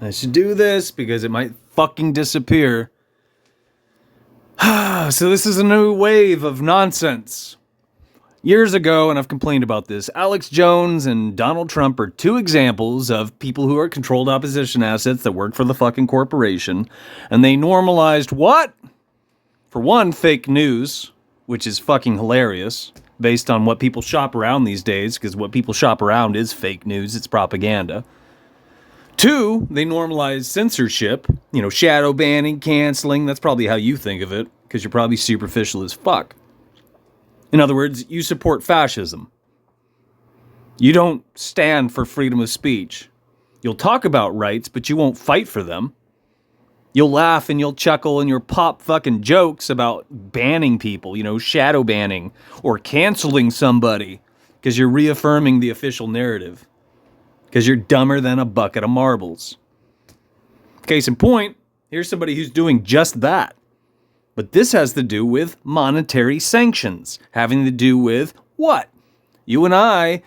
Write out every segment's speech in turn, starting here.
I should do this because it might fucking disappear. So this is a new wave of nonsense. Years ago, and I've complained about this, Alex Jones and Donald Trump are two examples of people who are controlled opposition assets that work for the fucking corporation. And they normalized what? For one, fake news, which is fucking hilarious, based on what people shop around these days, because what people shop around is fake news, it's propaganda. Two, they normalize censorship, shadow banning, canceling. That's probably how you think of it, because you're probably superficial as fuck. In other words, you support fascism. You don't stand for freedom of speech. You'll talk about rights, but you won't fight for them. You'll laugh and you'll chuckle and you'll pop fucking jokes about banning people, shadow banning or canceling somebody because you're reaffirming the official narrative. Because you're dumber than a bucket of marbles. Case in point, here's somebody who's doing just that. But this has to do with monetary sanctions. Having to do with what? You and I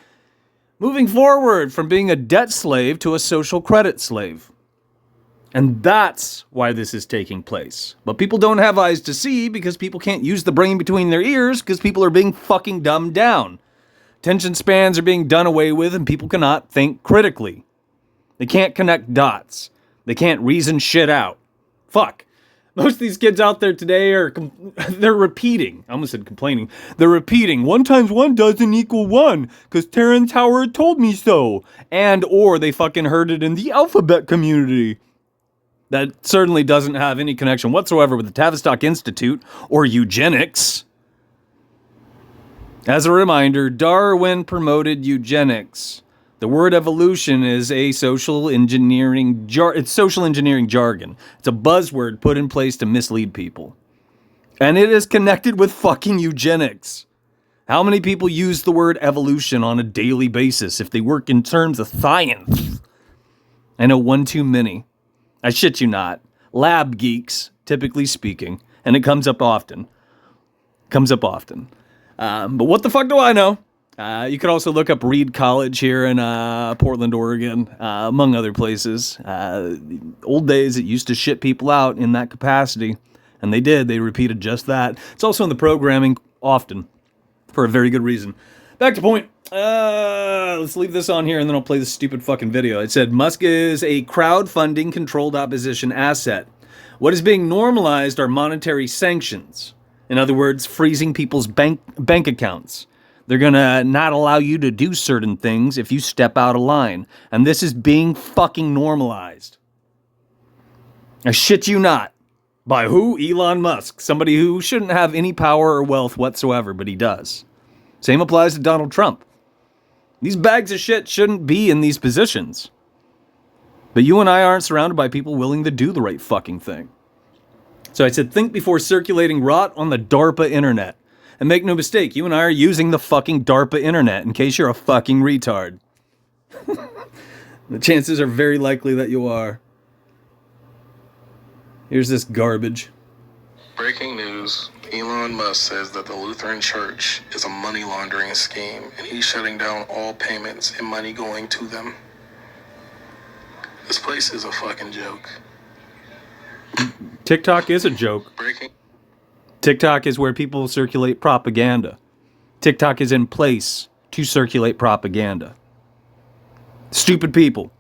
moving forward from being a debt slave to a social credit slave. And that's why this is taking place. But people don't have eyes to see because people can't use the brain between their ears because people are being fucking dumbed down. Attention spans are being done away with and people cannot think critically. They can't connect dots. They can't reason shit out. Fuck. Most of these kids out there today they're repeating. I almost said complaining. They're repeating 1 times 1 doesn't equal 1 because Terrence Howard told me so. Or they fucking heard it in the alphabet community. That certainly doesn't have any connection whatsoever with the Tavistock Institute or eugenics. As a reminder, Darwin promoted eugenics. The word evolution is a social engineering jargon. It's a buzzword put in place to mislead people. And it is connected with fucking eugenics. How many people use the word evolution on a daily basis if they work in terms of science? I know one too many. I shit you not. Lab geeks, typically speaking. And it comes up often. But what the fuck do I know? You could also look up Reed College here in Portland, Oregon, among other places. Old days, it used to shit people out in that capacity. And they did. They repeated just that. It's also in the programming often for a very good reason. Back to point. Let's leave this on here and then I'll play this stupid fucking video. It said, Musk is a crowdfunding controlled opposition asset. What is being normalized are monetary sanctions. In other words, freezing people's bank accounts. They're going to not allow you to do certain things if you step out of line. And this is being fucking normalized. I shit you not. By who? Elon Musk. Somebody who shouldn't have any power or wealth whatsoever, but he does. Same applies to Donald Trump. These bags of shit shouldn't be in these positions. But you and I aren't surrounded by people willing to do the right fucking thing. So I said, think before circulating rot on the DARPA internet. And make no mistake, you and I are using the fucking DARPA internet in case you're a fucking retard. The chances are very likely that you are. Here's this garbage. Breaking news. Elon Musk says that the Lutheran Church is a money laundering scheme and he's shutting down all payments and money going to them. This place is a fucking joke. TikTok is a joke. TikTok is where people circulate propaganda. TikTok is in place to circulate propaganda. Stupid people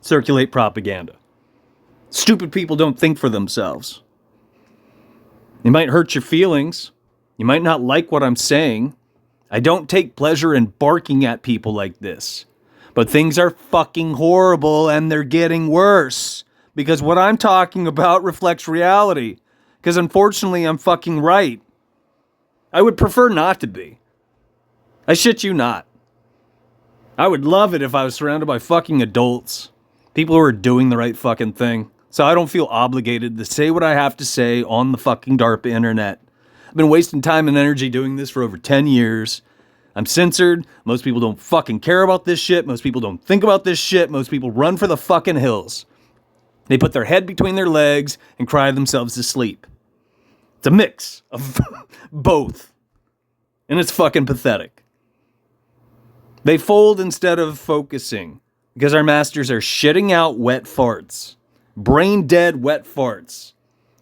circulate propaganda. Stupid people don't think for themselves. It might hurt your feelings. You might not like what I'm saying. I don't take pleasure in barking at people like this. But things are fucking horrible and they're getting worse. Because what I'm talking about reflects reality. Because unfortunately, I'm fucking right. I would prefer not to be. I shit you not. I would love it if I was surrounded by fucking adults. People who are doing the right fucking thing. So I don't feel obligated to say what I have to say on the fucking DARPA internet. I've been wasting time and energy doing this for over 10 years. I'm censored. Most people don't fucking care about this shit. Most people don't think about this shit. Most people run for the fucking hills. They put their head between their legs and cry themselves to sleep. It's a mix of both. And it's fucking pathetic. They fold instead of focusing. Because our masters are shitting out wet farts. Brain dead wet farts.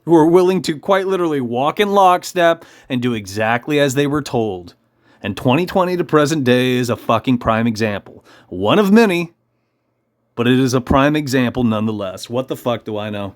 Who are willing to quite literally walk in lockstep and do exactly as they were told. And 2020 to present day is a fucking prime example. One of many, but it is a prime example nonetheless. What the fuck do I know?